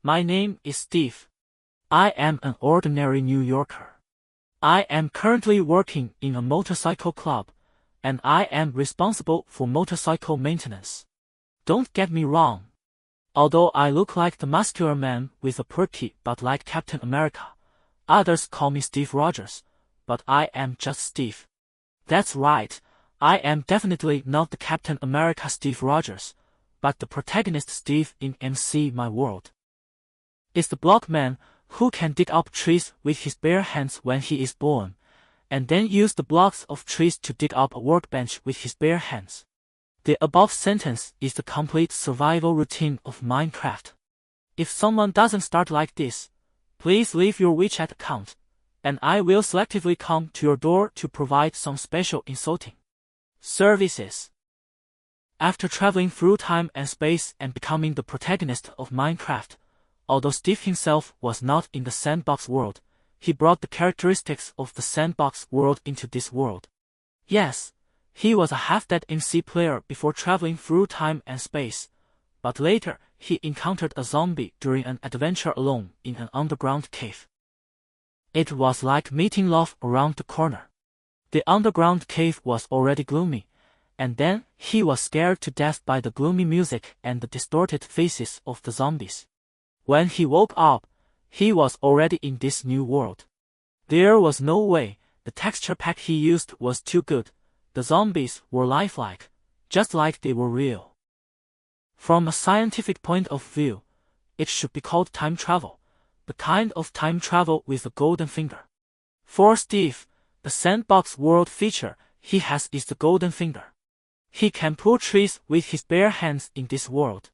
My name is Steve. I am an ordinary New Yorker. I am currently working in a motorcycle club, and I am responsible for motorcycle maintenance. Don't get me wrong. Although I look like the muscular man with a pretty butt like Captain America, others call me Steve Rogers, but I am just Steve. That's right, I am definitely not the Captain America Steve Rogers, but the protagonist Steve in MC My World. Is the block man who can dig up trees with his bare hands when he is born, and then use the blocks of trees to dig up a workbench with his bare hands. The above sentence is the complete survival routine of Minecraft. If someone doesn't start like this, please leave your WeChat account, and I will selectively come to your door to provide some special insulting services. After traveling through time and space and becoming the protagonist of Minecraft, although Steve himself was not in the sandbox world, he brought the characteristics of the sandbox world into this world. Yes, he was a half-dead MC player before traveling through time and space, but later he encountered a zombie during an adventure alone in an underground cave. It was like meeting love around the corner. The underground cave was already gloomy, and then he was scared to death by the gloomy music and the distorted faces of the zombies. When he woke up, he was already in this new world. There was no way, the texture pack he used was too good, the zombies were lifelike, just like they were real. From a scientific point of view, it should be called time travel, the kind of time travel with a golden finger. For Steve, the sandbox world feature he has is the golden finger. He can pull trees with his bare hands in this world.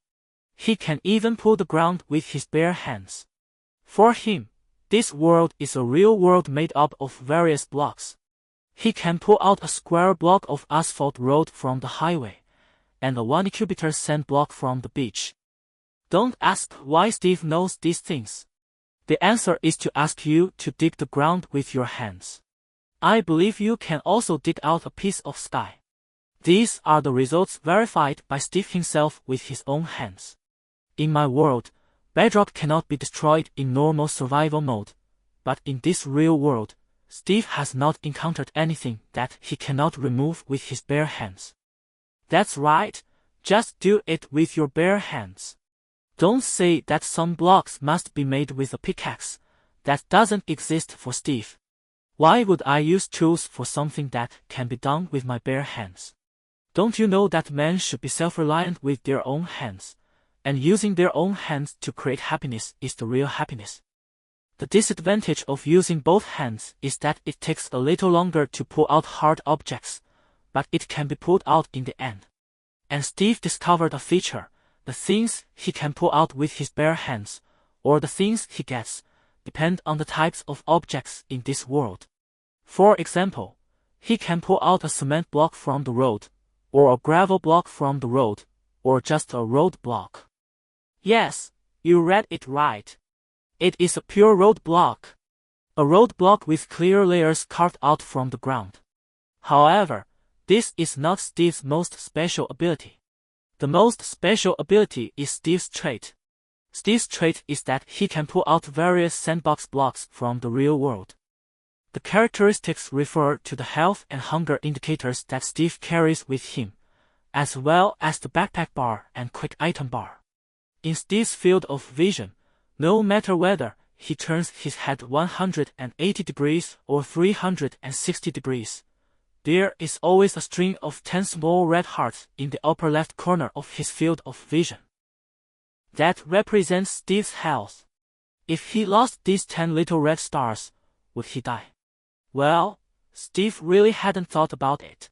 He can even pull the ground with his bare hands. For him, this world is a real world made up of various blocks. He can pull out a square block of asphalt road from the highway, and a 1 cubic sand block from the beach. Don't ask why Steve knows these things. The answer is to ask you to dig the ground with your hands. I believe you can also dig out a piece of sky. These are the results verified by Steve himself with his own hands. In my world, bedrock cannot be destroyed in normal survival mode, but in this real world, Steve has not encountered anything that he cannot remove with his bare hands. That's right, just do it with your bare hands. Don't say that some blocks must be made with a pickaxe. That doesn't exist for Steve. Why would I use tools for something that can be done with my bare hands? Don't you know that men should be self-reliant with their own hands, and using their own hands to create happiness is the real happiness? The disadvantage of using both hands is that it takes a little longer to pull out hard objects, but it can be pulled out in the end. And Steve discovered a feature: the things he can pull out with his bare hands, or the things he gets, depend on the types of objects in this world. For example, he can pull out a cement block from the road, or a gravel block from the road, or just a road block. Yes, you read it right. It is a pure road block. A road block with clear layers carved out from the ground. However, this is not Steve's most special ability. The most special ability is Steve's trait. Steve's trait is that he can pull out various sandbox blocks from the real world. The characteristics refer to the health and hunger indicators that Steve carries with him, as well as the backpack bar and quick item bar. In Steve's field of vision, no matter whether he turns his head 180 degrees or 360 degrees, there is always a string of 10 small red hearts in the upper left corner of his field of vision. That represents Steve's health. If he lost these 10 little red stars, would he die? Well, Steve really hadn't thought about it.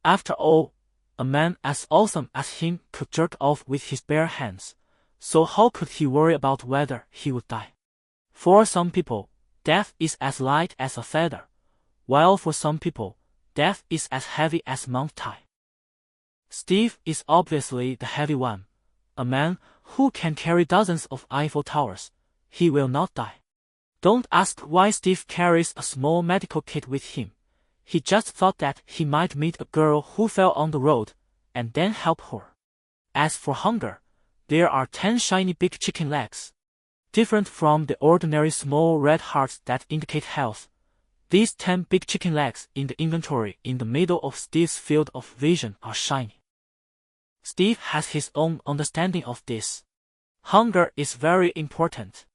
After all, a man as awesome as him could jerk off with his bare hands, so how could he worry about whether he would die? For some people, death is as light as a feather, while for some people, death is as heavy as Mount Tai. Steve is obviously the heavy one, a man who can carry dozens of Eiffel Towers. He will not die. Don't ask why Steve carries a small medical kit with him. He just thought that he might meet a girl who fell on the road, and then help her. As for hunger, there are 10 shiny big chicken legs. different from the ordinary small red hearts that indicate health. These 10 big chicken legs in the inventory in the middle of Steve's field of vision are shiny. Steve has his own understanding of this. Hunger is very important.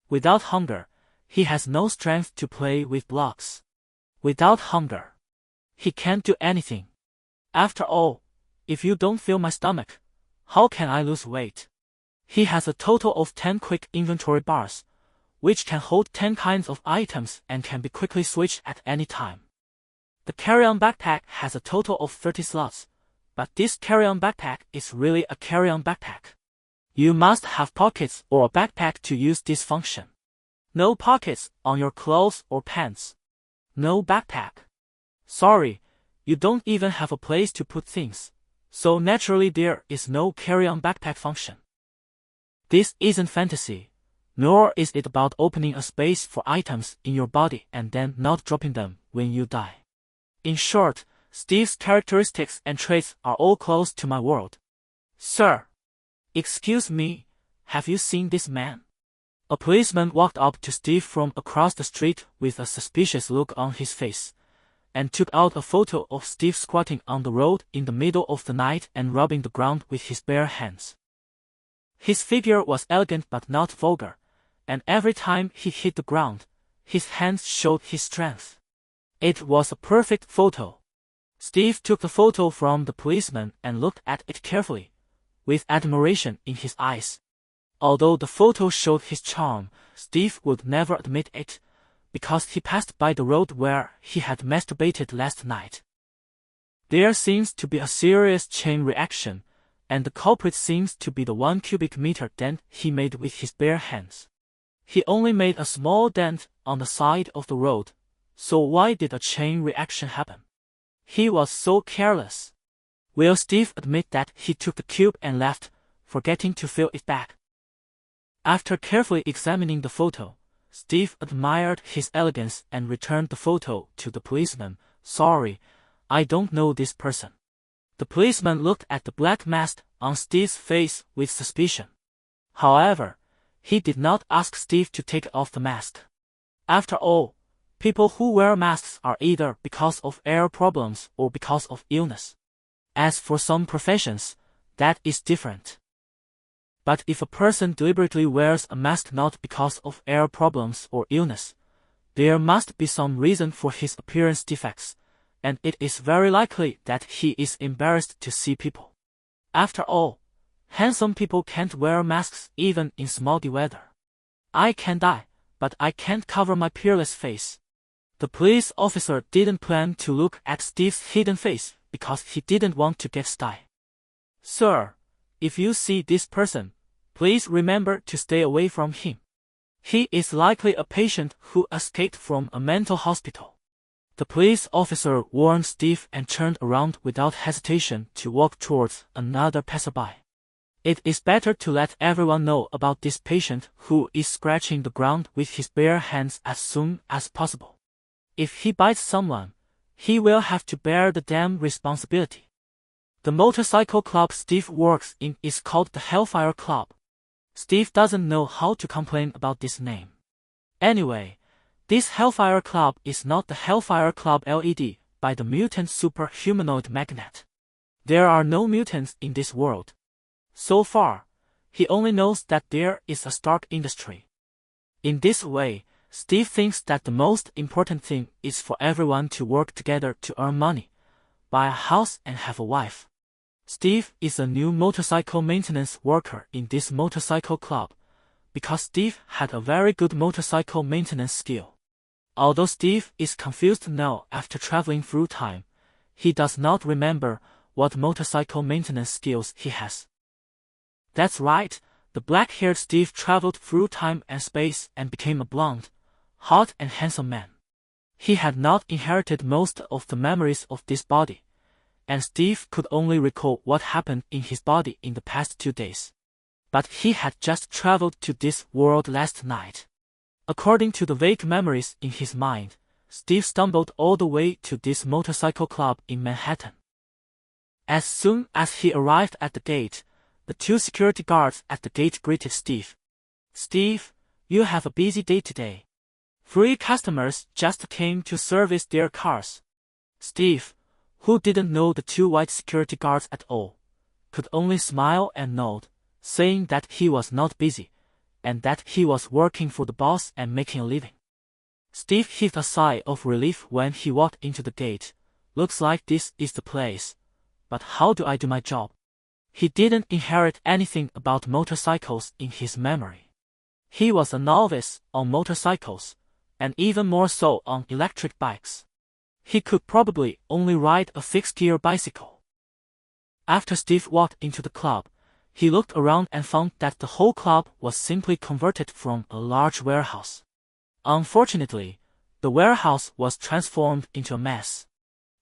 Without hunger, he has no strength to play with blocks. Without hunger, he can't do anything. After all, if you don't fill my stomach, how can I lose weight? He has a total of 10 quick inventory bars, which can hold 10 kinds of items and can be quickly switched at any time. The carry-on backpack has a total of 30 slots, but this carry-on backpack is really a carry-on backpack. You must have pockets or a backpack to use this function. No pockets on your clothes or pants. No backpack. Sorry, you don't even have a place to put things, so naturally there is no carry-on backpack function. This isn't fantasy, nor is it about opening a space for items in your body and then not dropping them when you die. In short, Steve's characteristics and traits are all close to my world. Sir. Excuse me, have you seen this man? A policeman walked up to Steve from across the street with a suspicious look on his face, and took out a photo of Steve squatting on the road in the middle of the night and rubbing the ground with his bare hands. His figure was elegant but not vulgar, and every time he hit the ground, his hands showed his strength. It was a perfect photo. Steve took the photo from the policeman and looked at it carefully, with admiration in his eyes. Although the photo showed his charm, Steve would never admit it, because he passed by the road where he had masturbated last night. There seems to be a serious chain reaction, and the culprit seems to be the 1 cubic meter dent he made with his bare hands. He only made a small dent on the side of the road, so why did a chain reaction happen? He was so careless. Will Steve admit that he took the cube and left, forgetting to fill it back? After carefully examining the photo, Steve admired his elegance and returned the photo to the policeman. Sorry, I don't know this person. The policeman looked at the black mask on Steve's face with suspicion. However, he did not ask Steve to take off the mask. After all, people who wear masks are either because of air problems or because of illness. As for some professions, that is different. But if a person deliberately wears a mask not because of air problems or illness, there must be some reason for his appearance defects, and it is very likely that he is embarrassed to see people. After all, handsome people can't wear masks even in smoggy weather. I can die, but I can't cover my peerless face. The police officer didn't plan to look at Steve's hidden face because he didn't want to get sty. Sir, if you see this person, please remember to stay away from him. He is likely a patient who escaped from a mental hospital. The police officer warned Steve and turned around without hesitation to walk towards another passerby. It is better to let everyone know about this patient who is scratching the ground with his bare hands as soon as possible. If he bites someone, he will have to bear the damn responsibility. The motorcycle club Steve works in is called the Hellfire Club. Steve doesn't know how to complain about this name. Anyway, this Hellfire Club is not the Hellfire Club led by the mutant super-humanoid Magnet. There are no mutants in this world. So far, he only knows that there is a Stark industry. In this way, Steve thinks that the most important thing is for everyone to work together to earn money, buy a house and have a wife. Steve is a new motorcycle maintenance worker in this motorcycle club, because Steve had a very good motorcycle maintenance skill. Although Steve is confused now after traveling through time, he does not remember what motorcycle maintenance skills he has. That's right, the black-haired Steve traveled through time and space and became a blonde, hot and handsome man. He had not inherited most of the memories of this body, and Steve could only recall what happened in his body in the past 2 days. But he had just traveled to this world last night. According to the vague memories in his mind, Steve stumbled all the way to this motorcycle club in Manhattan. As soon as he arrived at the gate, the 2 security guards at the gate greeted Steve. Steve, you have a busy day today. 3 customers just came to service their cars. Steve, who didn't know the 2 white security guards at all, could only smile and nod, saying that he was not busy, and that he was working for the boss and making a living. Steve heaved a sigh of relief when he walked into the gate. Looks like this is the place. But how do I do my job? He didn't inherit anything about motorcycles in his memory. He was a novice on motorcycles, and even more so on electric bikes. He could probably only ride a fixed-gear bicycle. After Steve walked into the club, he looked around and found that the whole club was simply converted from a large warehouse. Unfortunately, the warehouse was transformed into a mess.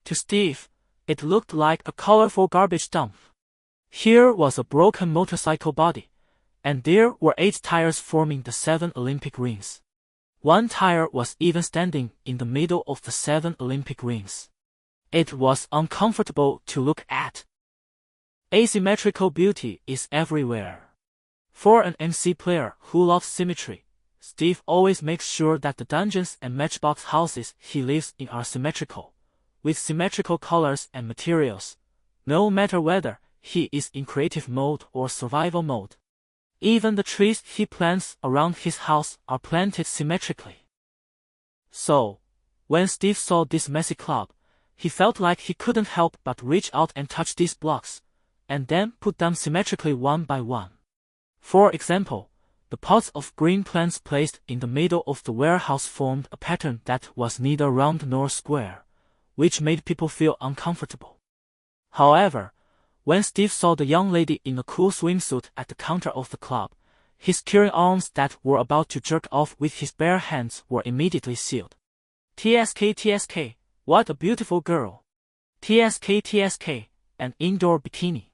To Steve, it looked like a colorful garbage dump. Here was a broken motorcycle body, and there were 8 tires forming the 7 Olympic rings. 1 tire was even standing in the middle of the 7 Olympic rings. It was uncomfortable to look at. Asymmetrical beauty is everywhere. For an MC player who loves symmetry, Steve always makes sure that the dungeons and matchbox houses he lives in are symmetrical, with symmetrical colors and materials, no matter whether he is in creative mode or survival mode. Even the trees he plants around his house are planted symmetrically. So, when Steve saw this messy club, he felt like he couldn't help but reach out and touch these blocks, and then put them symmetrically one by one. For example, the pots of green plants placed in the middle of the warehouse formed a pattern that was neither round nor square, which made people feel uncomfortable. However, when Steve saw the young lady in a cool swimsuit at the counter of the club, his curing arms that were about to jerk off with his bare hands were immediately sealed. TSK, what a beautiful girl. TSK, an indoor bikini.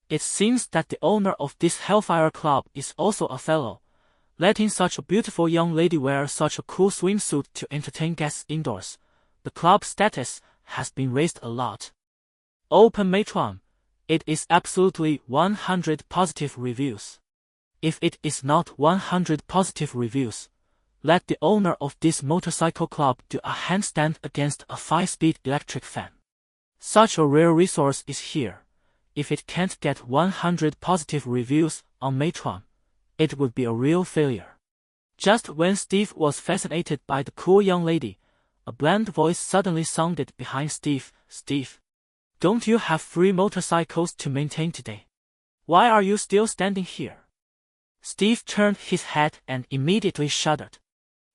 It seems that the owner of this Hellfire Club is also a fellow, letting such a beautiful young lady wear such a cool swimsuit to entertain guests indoors. The club status has been raised a lot. Open Matron. It is absolutely 100 positive reviews. If it is not 100 positive reviews, let the owner of this motorcycle club do a handstand against a 5-speed electric fan. Such a rare resource is here. If it can't get 100 positive reviews on Matron, it would be a real failure. Just when Steve was fascinated by the cool young lady, a bland voice suddenly sounded behind Steve. Steve, don't you have 3 motorcycles to maintain today? Why are you still standing here? Steve turned his head and immediately shuddered.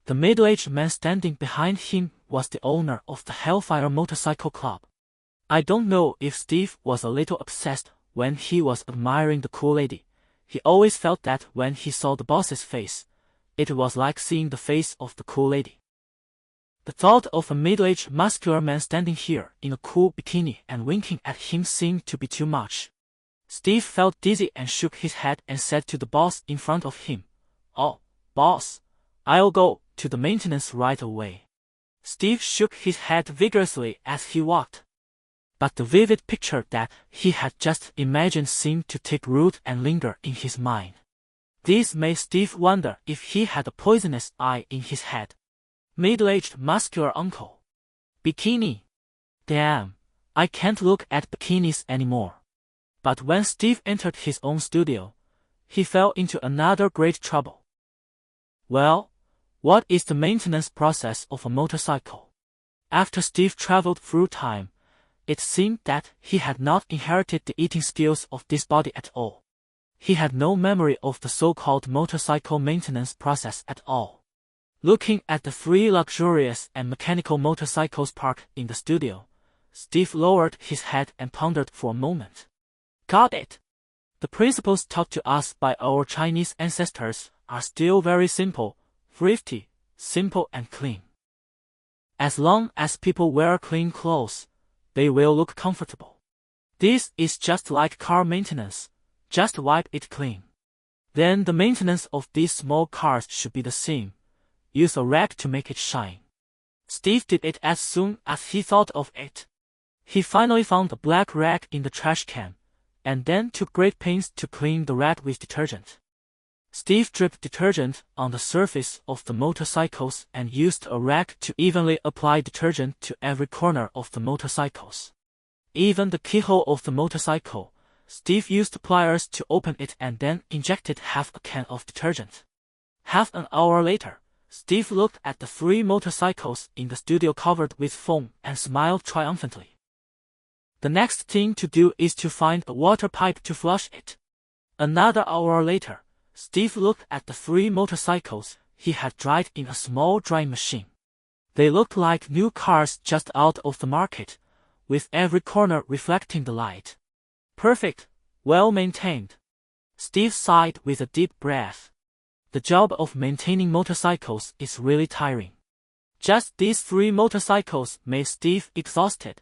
The middle-aged man standing behind him was the owner of the Hellfire Motorcycle Club. I don't know if Steve was a little obsessed when he was admiring the cool lady. He always felt that when he saw the boss's face, it was like seeing the face of the cool lady. The thought of a middle-aged muscular man standing here in a cool bikini and winking at him seemed to be too much. Steve felt dizzy and shook his head and said to the boss in front of him, "Oh, boss, I'll go to the maintenance right away." Steve shook his head vigorously as he walked. But the vivid picture that he had just imagined seemed to take root and linger in his mind. This made Steve wonder if he had a poisonous eye in his head. Middle-aged muscular uncle. Bikini. Damn, I can't look at bikinis anymore. But when Steve entered his own studio, he fell into another great trouble. Well, what is the maintenance process of a motorcycle? After Steve traveled through time, it seemed that he had not inherited the eating skills of this body at all. He had no memory of the so-called motorcycle maintenance process at all. Looking at the 3 luxurious and mechanical motorcycles parked in the studio, Steve lowered his head and pondered for a moment. Got it. The principles taught to us by our Chinese ancestors are still very simple, thrifty, simple and clean. As long as people wear clean clothes, they will look comfortable. This is just like car maintenance, just wipe it clean. Then the maintenance of these small cars should be the same. Use a rag to make it shine. Steve did it as soon as he thought of it. He finally found a black rag in the trash can, and then took great pains to clean the rag with detergent. Steve dripped detergent on the surface of the motorcycles and used a rag to evenly apply detergent to every corner of the motorcycles. Even the keyhole of the motorcycle, Steve used pliers to open it and then injected half a can of detergent. Half an hour later, Steve looked at the 3 motorcycles in the studio covered with foam and smiled triumphantly. The next thing to do is to find a water pipe to flush it. Another hour later, Steve looked at the 3 motorcycles he had dried in a small drying machine. They looked like new cars just out of the market, with every corner reflecting the light. Perfect, well maintained. Steve sighed with a deep breath. The job of maintaining motorcycles is really tiring. Just these 3 motorcycles made Steve exhausted.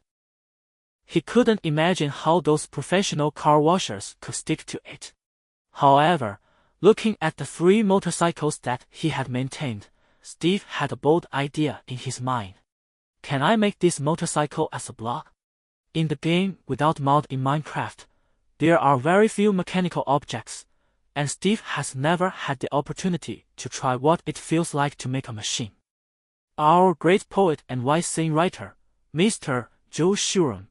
He couldn't imagine how those professional car washers could stick to it. However, looking at the 3 motorcycles that he had maintained, Steve had a bold idea in his mind. Can I make this motorcycle as a block? In the game without mod in Minecraft, there are very few mechanical objects, and Steve has never had the opportunity to try what it feels like to make a machine. Our great poet and wise saying writer, Mr. Joe Shuram,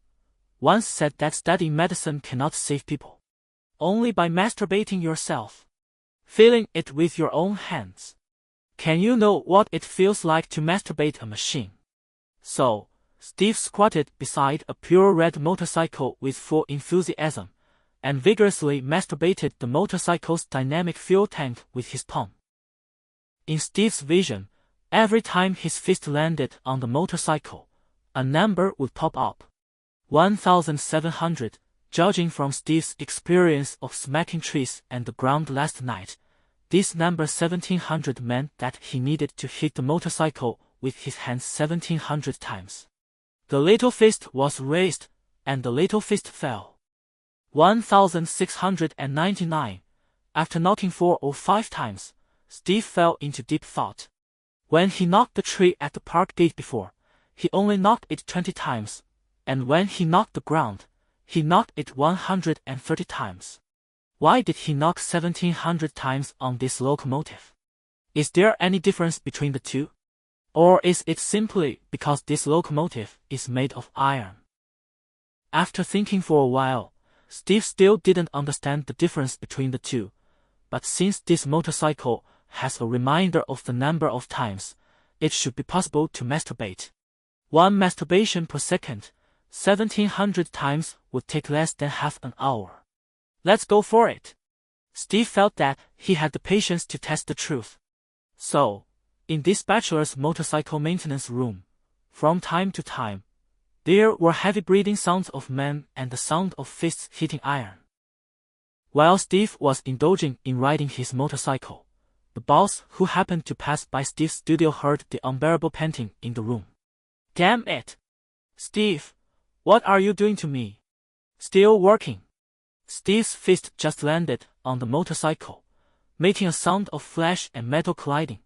once said that studying medicine cannot save people. Only by masturbating yourself. Feeling it with your own hands. Can you know what it feels like to masturbate a machine? So, Steve squatted beside a pure red motorcycle with full enthusiasm, and vigorously masturbated the motorcycle's dynamic fuel tank with his palm. In Steve's vision, every time his fist landed on the motorcycle, a number would pop up. 1,700, judging from Steve's experience of smacking trees and the ground last night. This number 1,700 meant that he needed to hit the motorcycle with his hands 1,700 times. The little fist was raised, and the little fist fell. 1,699. After knocking 4 or 5 times, Steve fell into deep thought. When he knocked the tree at the park gate before, he only knocked it 20 times, and when he knocked the ground, he knocked it 130 times. Why did he knock 1,700 times on this locomotive? Is there any difference between the two? Or is it simply because this locomotive is made of iron? After thinking for a while, Steve still didn't understand the difference between the two, but since this motorcycle has a reminder of the number of times, it should be possible to masturbate. 1 masturbation per second, 1,700 times would take less than half an hour. Let's go for it. Steve felt that he had the patience to test the truth. So, in this bachelor's motorcycle maintenance room, from time to time, there were heavy breathing sounds of men and the sound of fists hitting iron. While Steve was indulging in riding his motorcycle, the boss who happened to pass by Steve's studio heard the unbearable panting in the room. Damn it! Steve, what are you doing to me? Still working. Steve's fist just landed on the motorcycle, making a sound of flesh and metal colliding,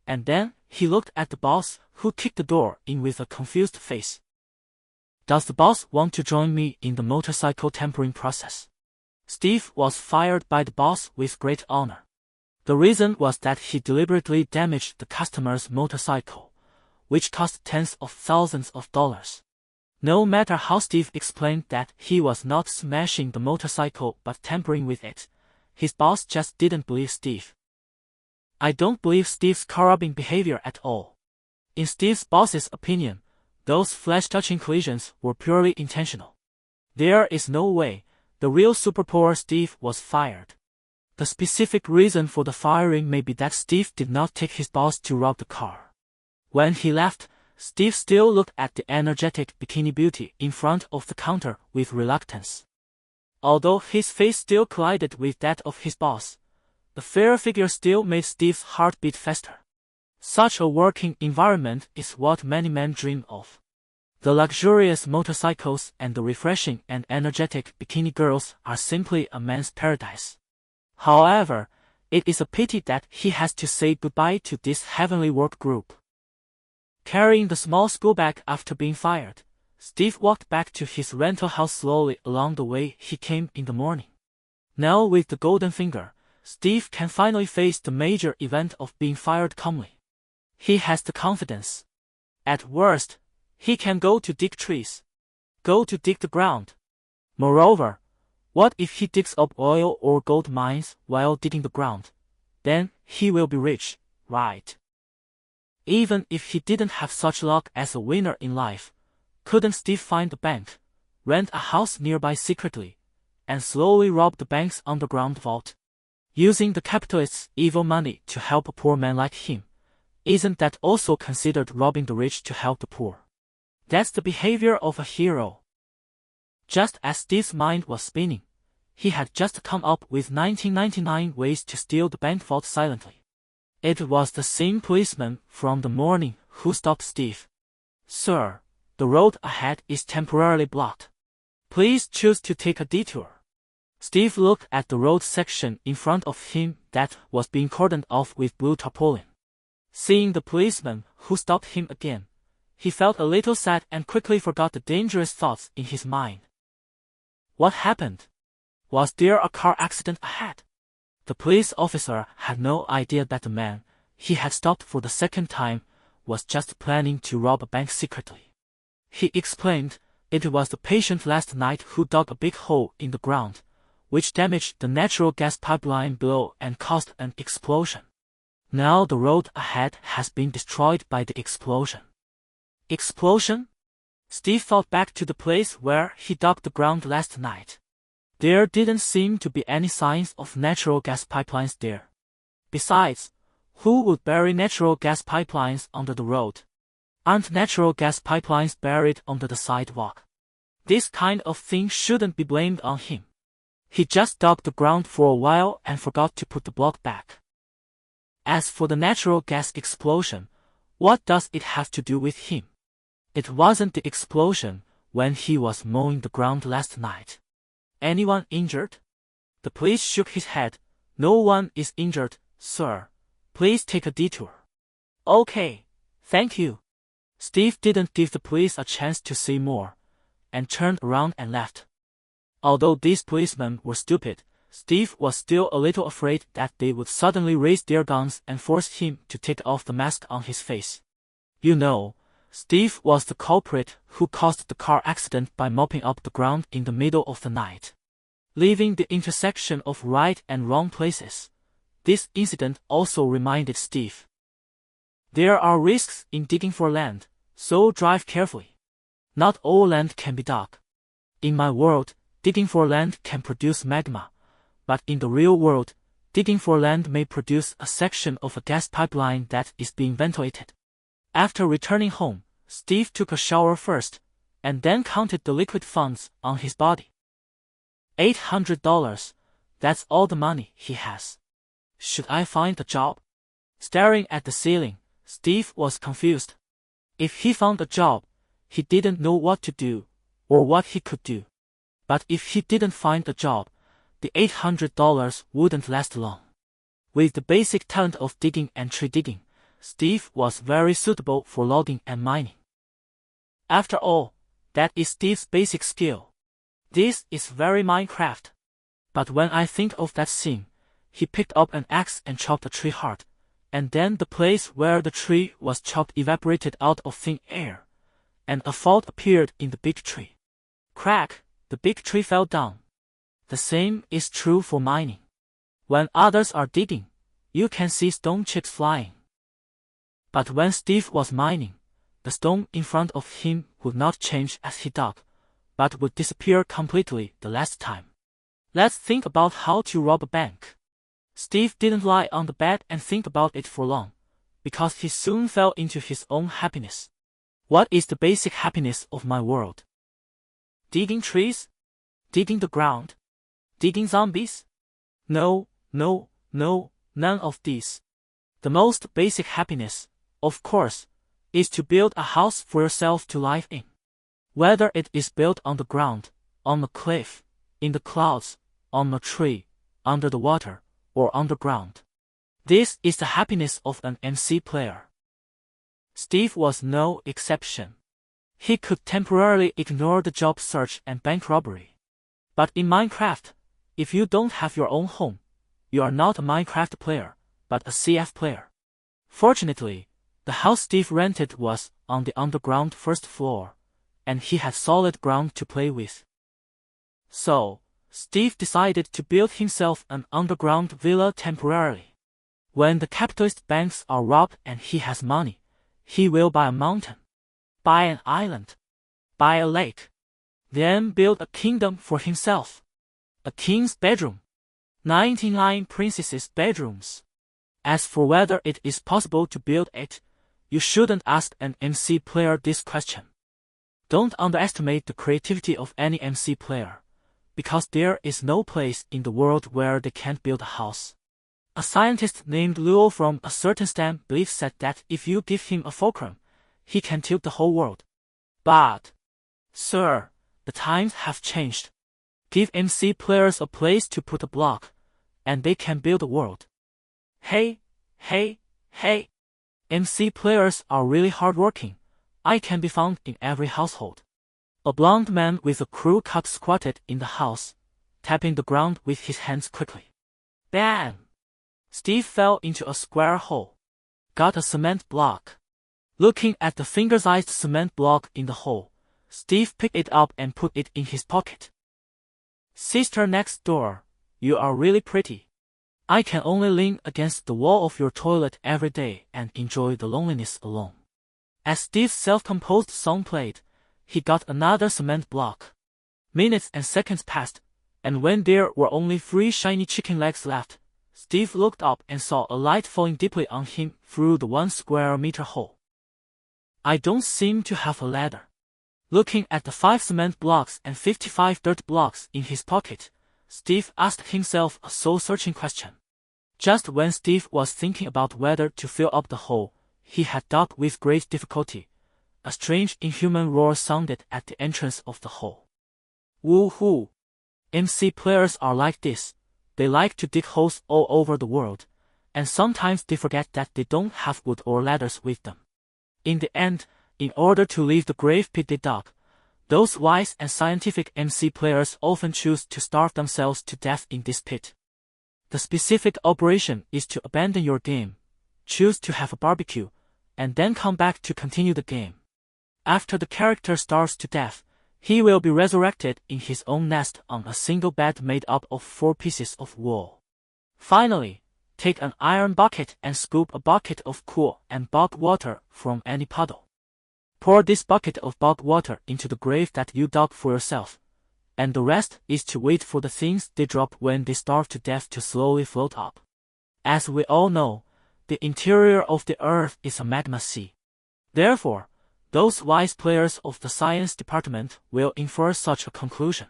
and then he looked at the boss who kicked the door in with a confused face. Does the boss want to join me in the motorcycle tampering process? Steve was fired by the boss with great honor. The reason was that he deliberately damaged the customer's motorcycle, which cost tens of thousands of dollars. No matter how Steve explained that he was not smashing the motorcycle but tampering with it, his boss just didn't believe Steve. I don't believe Steve's car-robbing behavior at all. In Steve's boss's opinion, those flesh-touching collisions were purely intentional. There is no way the real superpower Steve was fired. The specific reason for the firing may be that Steve did not take his boss to rob the car. When he left, Steve still looked at the energetic bikini beauty in front of the counter with reluctance. Although his face still collided with that of his boss, the fair figure still made Steve's heart beat faster. Such a working environment is what many men dream of. The luxurious motorcycles and the refreshing and energetic bikini girls are simply a man's paradise. However, it is a pity that he has to say goodbye to this heavenly work group. Carrying the small school bag after being fired, Steve walked back to his rental house slowly along the way he came in the morning. Now with the golden finger, Steve can finally face the major event of being fired calmly. He has the confidence. At worst, he can go to dig trees. Go to dig the ground. Moreover, what if he digs up oil or gold mines while digging the ground? Then he will be rich, right? Even if he didn't have such luck as a winner in life, couldn't Steve find a bank, rent a house nearby secretly, and slowly rob the bank's underground vault? Using the capitalist's evil money to help a poor man like him, isn't that also considered robbing the rich to help the poor? That's the behavior of a hero. Just as Steve's mind was spinning, he had just come up with 1999 ways to steal the bank vault silently. It was the same policeman from the morning who stopped Steve. "Sir, the road ahead is temporarily blocked. Please choose to take a detour." Steve looked at the road section in front of him that was being cordoned off with blue tarpaulin. Seeing the policeman who stopped him again, he felt a little sad and quickly forgot the dangerous thoughts in his mind. What happened? Was there a car accident ahead? The police officer had no idea that the man he had stopped for the second time was just planning to rob a bank secretly. He explained it was the patient last night who dug a big hole in the ground, which damaged the natural gas pipeline below and caused an explosion. Now the road ahead has been destroyed by the explosion. Explosion? Steve thought back to the place where he dug the ground last night. There didn't seem to be any signs of natural gas pipelines there. Besides, who would bury natural gas pipelines under the road? Aren't natural gas pipelines buried under the sidewalk? This kind of thing shouldn't be blamed on him. He just dug the ground for a while and forgot to put the block back. As for the natural gas explosion, what does it have to do with him? It wasn't the explosion when he was mowing the ground last night. Anyone injured? The police shook his head. "No one is injured, sir. Please take a detour." "Okay, thank you." Steve didn't give the police a chance to say more, and turned around and left. Although these policemen were stupid, Steve was still a little afraid that they would suddenly raise their guns and force him to take off the mask on his face. You know, Steve was the culprit who caused the car accident by mopping up the ground in the middle of the night, leaving the intersection of right and wrong places. This incident also reminded Steve. There are risks in digging for land, so drive carefully. Not all land can be dug. In my world, digging for land can produce magma, but in the real world, digging for land may produce a section of a gas pipeline that is being ventilated. After returning home, Steve took a shower first, and then counted the liquid funds on his body. $800, that's all the money he has. Should I find a job? Staring at the ceiling, Steve was confused. If he found a job, he didn't know what to do, or what he could do. But if he didn't find a job, the $800 wouldn't last long. With the basic talent of digging and tree digging, Steve was very suitable for logging and mining. After all, that is Steve's basic skill. This is very Minecraft. But when I think of that scene, he picked up an axe and chopped a tree hard, and then the place where the tree was chopped evaporated out of thin air, and a fault appeared in the big tree. Crack! The big tree fell down. The same is true for mining. When others are digging, you can see stone chips flying. But when Steve was mining, the stone in front of him would not change as he dug, but would disappear completely the last time. Let's think about how to rob a bank. Steve didn't lie on the bed and think about it for long, because he soon fell into his own happiness. What is the basic happiness of my world? Digging trees? Digging the ground? Digging zombies? No, none of these. The most basic happiness, of course, is to build a house for yourself to live in. Whether it is built on the ground, on a cliff, in the clouds, on a tree, under the water, or underground. This is the happiness of an MC player. Steve was no exception. He could temporarily ignore the job search and bank robbery. But in Minecraft, if you don't have your own home, you are not a Minecraft player, but a CF player. Fortunately, the house Steve rented was on the underground first floor, and he had solid ground to play with. So, Steve decided to build himself an underground villa temporarily. When the capitalist banks are robbed and he has money, he will buy a mountain, buy an island, buy a lake, then build a kingdom for himself. A king's bedroom, 99 princesses' bedrooms. As for whether it is possible to build it, you shouldn't ask an MC player this question. Don't underestimate the creativity of any MC player, because there is no place in the world where they can't build a house. A scientist named Luo from a certain STEM belief said that if you give him a fulcrum, he can tilt the whole world. But, sir, the times have changed. Give MC players a place to put a block, and they can build a world. Hey! MC players are really hardworking. I can be found in every household. A blond man with a crew cut squatted in the house, tapping the ground with his hands quickly. Bam! Steve fell into a square hole. Got a cement block. Looking at the finger-sized cement block in the hole, Steve picked it up and put it in his pocket. Sister next door, you are really pretty. I can only lean against the wall of your toilet every day and enjoy the loneliness alone. As Steve's self-composed song played, he got another cement block. Minutes and seconds passed, and when there were only 3 shiny chicken legs left, Steve looked up and saw a light falling deeply on him through the 1 square meter hole. I don't seem to have a ladder. Looking at the 5 cement blocks and 55 dirt blocks in his pocket, Steve asked himself a soul-searching question. Just when Steve was thinking about whether to fill up the hole he had dug with great difficulty, a strange inhuman roar sounded at the entrance of the hole. Woo-hoo! MC players are like this. They like to dig holes all over the world, and sometimes they forget that they don't have wood or ladders with them. In the end, in order to leave the grave pit they dug, those wise and scientific MC players often choose to starve themselves to death in this pit. The specific operation is to abandon your game, choose to have a barbecue, and then come back to continue the game. After the character starves to death, he will be resurrected in his own nest on a single bed made up of 4 pieces of wool. Finally, take an iron bucket and scoop a bucket of cool and bog water from any puddle. Pour this bucket of bog water into the grave that you dug for yourself, and the rest is to wait for the things they drop when they starve to death to slowly float up. As we all know, the interior of the earth is a magma sea. Therefore, those wise players of the science department will infer such a conclusion.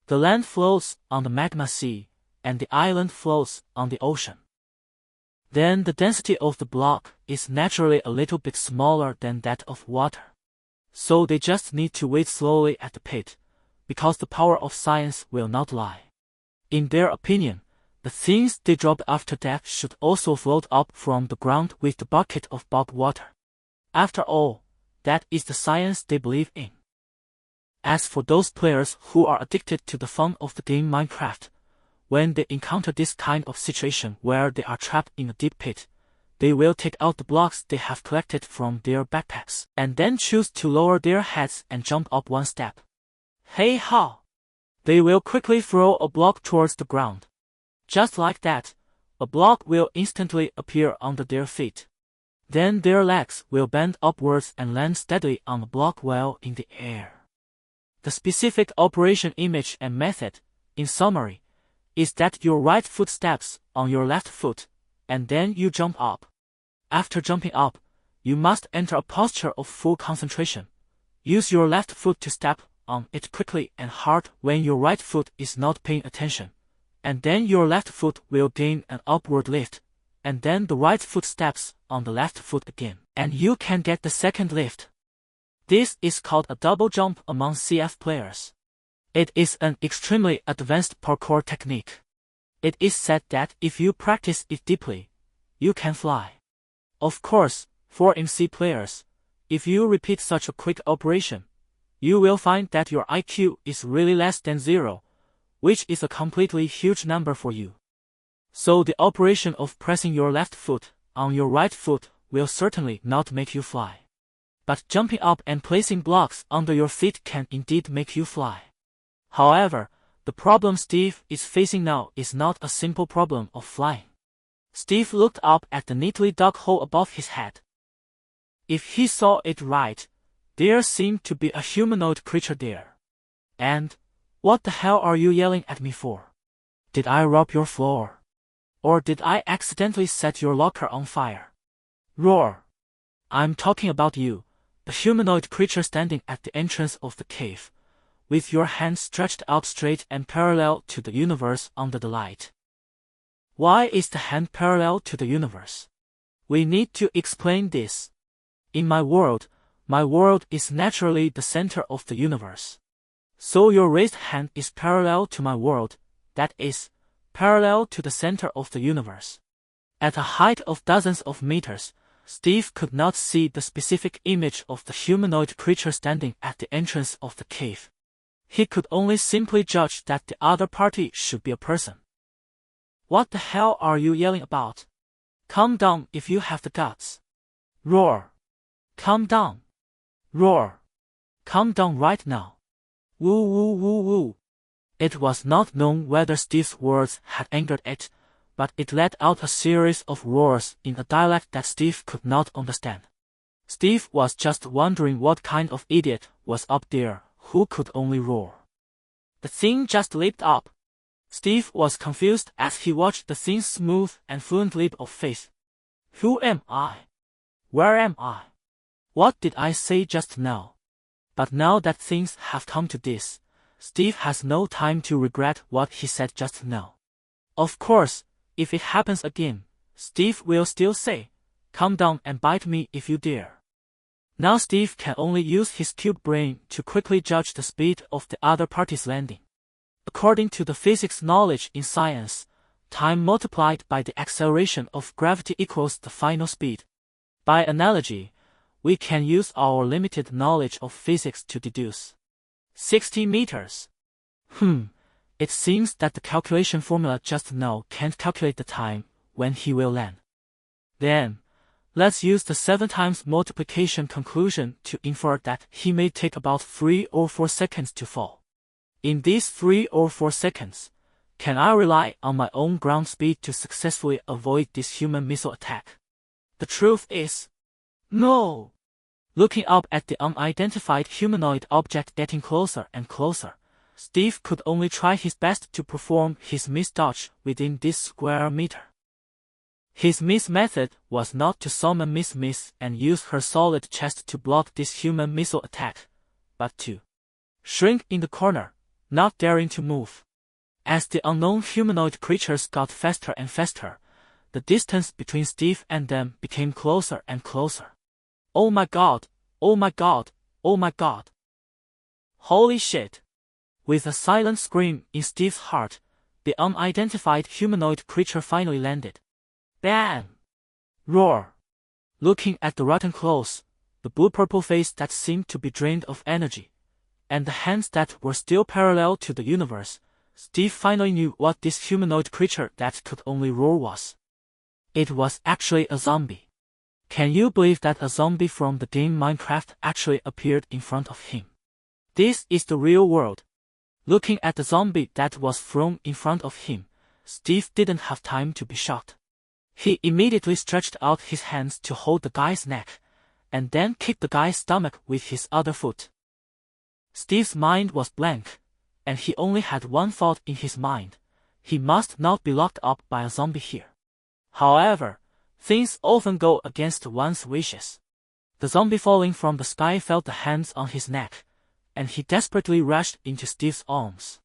The land floats on the magma sea, and the island floats on the ocean. Then the density of the block is naturally a little bit smaller than that of water. So they just need to wait slowly at the pit, because the power of science will not lie. In their opinion, the things they drop after death should also float up from the ground with the bucket of bog water. After all, that is the science they believe in. As for those players who are addicted to the fun of the game Minecraft, when they encounter this kind of situation where they are trapped in a deep pit, they will take out the blocks they have collected from their backpacks and then choose to lower their heads and jump up 1 step. Hey ha! They will quickly throw a block towards the ground. Just like that, a block will instantly appear under their feet. Then their legs will bend upwards and land steadily on the block while in the air. The specific operation image and method, in summary, is that your right foot steps on your left foot, and then you jump up. After jumping up, you must enter a posture of full concentration. Use your left foot to step on it quickly and hard when your right foot is not paying attention, and then your left foot will gain an upward lift, and then the right foot steps on the left foot again, and you can get the second lift. This is called a double jump among CF players. It is an extremely advanced parkour technique. It is said that if you practice it deeply, you can fly. Of course, for MC players, if you repeat such a quick operation, you will find that your IQ is really less than 0, which is a completely huge number for you. So the operation of pressing your left foot on your right foot will certainly not make you fly. But jumping up and placing blocks under your feet can indeed make you fly. However, the problem Steve is facing now is not a simple problem of flying. Steve looked up at the neatly dug hole above his head. If he saw it right, there seemed to be a humanoid creature there. And, what the hell are you yelling at me for? Did I rob your floor? Or did I accidentally set your locker on fire? Roar! I'm talking about you, the humanoid creature standing at the entrance of the cave, with your hands stretched out straight and parallel to the universe under the light. Why is the hand parallel to the universe? We need to explain this. In my world is naturally the center of the universe. So your raised hand is parallel to my world, that is, parallel to the center of the universe. At a height of dozens of meters, Steve could not see the specific image of the humanoid creature standing at the entrance of the cave. He could only simply judge that the other party should be a person. What the hell are you yelling about? Calm down if you have the guts. Roar. Calm down. Roar. Calm down right now. Woo woo woo woo. It was not known whether Steve's words had angered it, but it let out a series of roars in a dialect that Steve could not understand. Steve was just wondering what kind of idiot was up there who could only roar. The thing just leaped up. Steve was confused as he watched the thing's smooth and fluent leap of faith. Who am I? Where am I? What did I say just now? But now that things have come to this, Steve has no time to regret what he said just now. Of course, if it happens again, Steve will still say, "Calm down and bite me if you dare." Now Steve can only use his cube brain to quickly judge the speed of the other party's landing. According to the physics knowledge in science, time multiplied by the acceleration of gravity equals the final speed. By analogy, we can use our limited knowledge of physics to deduce 60 meters. It seems that the calculation formula just now can't calculate the time when he will land. Then, let's use the 7 times multiplication conclusion to infer that he may take about 3 or 4 seconds to fall. In these 3 or 4 seconds, can I rely on my own ground speed to successfully avoid this human missile attack? The truth is, no. Looking up at the unidentified humanoid object getting closer and closer, Steve could only try his best to perform his miss dodge within this square meter. His miss method was not to summon Miss and use her solid chest to block this human missile attack, but to shrink in the corner, not daring to move. As the unknown humanoid creatures got faster and faster, the distance between Steve and them became closer and closer. Oh my god, oh my god, oh my god. Holy shit. With a silent scream in Steve's heart, the unidentified humanoid creature finally landed. Bam! Roar! Looking at the rotten clothes, the blue-purple face that seemed to be drained of energy, and the hands that were still parallel to the universe, Steve finally knew what this humanoid creature that could only roar was. It was actually a zombie. Can you believe that a zombie from the game Minecraft actually appeared in front of him? This is the real world. Looking at the zombie that was thrown in front of him, Steve didn't have time to be shocked. He immediately stretched out his hands to hold the guy's neck, and then kicked the guy's stomach with his other foot. Steve's mind was blank, and he only had one thought in his mind: he must not be locked up by a zombie here. However, things often go against one's wishes. The zombie falling from the sky felt the hands on his neck, and he desperately rushed into Steve's arms.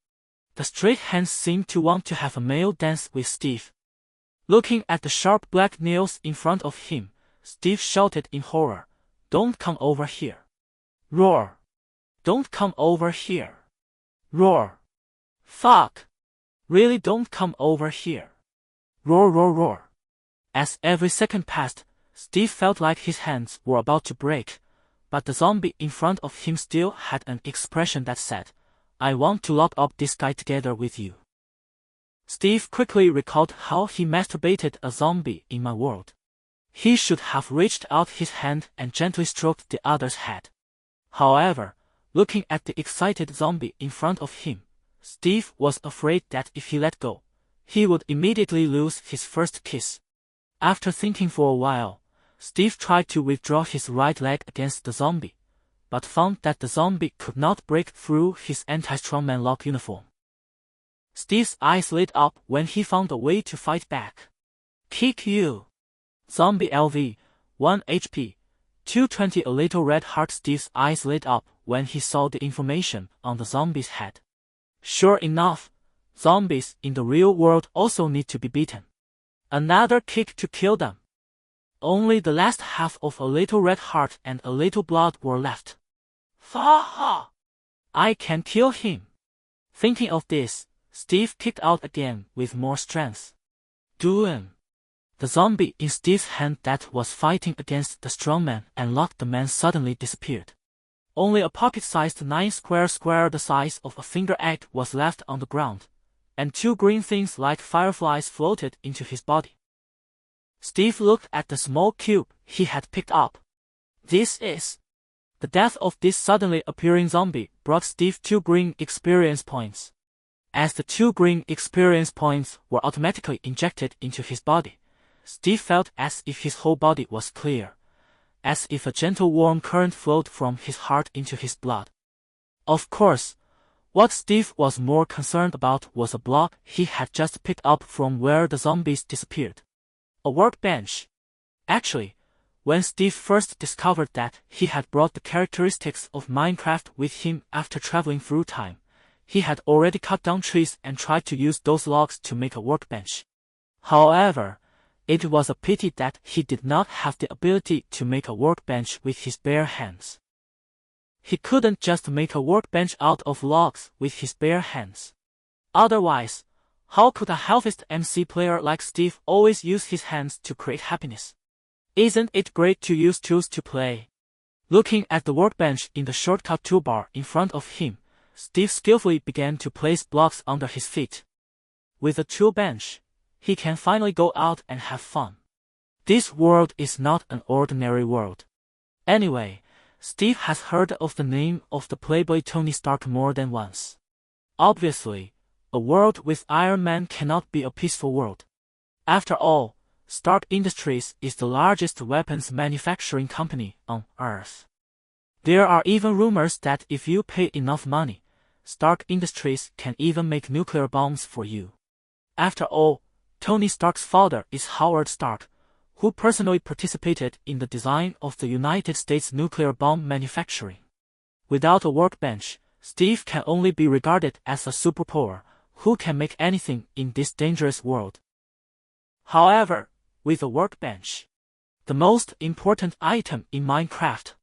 The straight hands seemed to want to have a male dance with Steve. Looking at the sharp black nails in front of him, Steve shouted in horror, "Don't come over here!" Roar! Don't come over here! Roar! Fuck! Really don't come over here! Roar, roar, roar! As every second passed, Steve felt like his hands were about to break, but the zombie in front of him still had an expression that said, "I want to lock up this guy together with you." Steve quickly recalled how he masturbated a zombie in my world. He should have reached out his hand and gently stroked the other's head. However, looking at the excited zombie in front of him, Steve was afraid that if he let go, he would immediately lose his first kiss. After thinking for a while, Steve tried to withdraw his right leg against the zombie, but found that the zombie could not break through his anti-strongman lock uniform. Steve's eyes lit up when he found a way to fight back. Kick you! Zombie LV, 1 HP, 220. A little red heart. Steve's eyes lit up when he saw the information on the zombie's head. Sure enough, zombies in the real world also need to be beaten. Another kick to kill them. Only the last half of a little red heart and a little blood were left. Ha! I can kill him. Thinking of this, Steve kicked out again with more strength. Doom! The zombie in Steve's hand that was fighting against the strongman and locked the man suddenly disappeared. Only a pocket-sized 9 square the size of a finger egg was left on the ground, and 2 green things like fireflies floated into his body. Steve looked at the small cube he had picked up. The death of this suddenly appearing zombie brought Steve 2 green experience points. As the 2 green experience points were automatically injected into his body, Steve felt as if his whole body was clear, as if a gentle warm current flowed from his heart into his blood. Of course, what Steve was more concerned about was a block he had just picked up from where the zombies disappeared. A workbench. Actually, when Steve first discovered that he had brought the characteristics of Minecraft with him after traveling through time, he had already cut down trees and tried to use those logs to make a workbench. However, it was a pity that he did not have the ability to make a workbench with his bare hands. He couldn't just make a workbench out of logs with his bare hands. Otherwise, how could a healthiest MC player like Steve always use his hands to create happiness? Isn't it great to use tools to play? Looking at the workbench in the shortcut toolbar in front of him, Steve skillfully began to place blocks under his feet. With a tool bench, he can finally go out and have fun. This world is not an ordinary world. Anyway, Steve has heard of the name of the playboy Tony Stark more than once. Obviously, a world with Iron Man cannot be a peaceful world. After all, Stark Industries is the largest weapons manufacturing company on Earth. There are even rumors that if you pay enough money, Stark Industries can even make nuclear bombs for you. After all, Tony Stark's father is Howard Stark, who personally participated in the design of the United States nuclear bomb manufacturing. Without a workbench, Steve can only be regarded as a superpower who can make anything in this dangerous world. However, with a workbench, the most important item in Minecraft,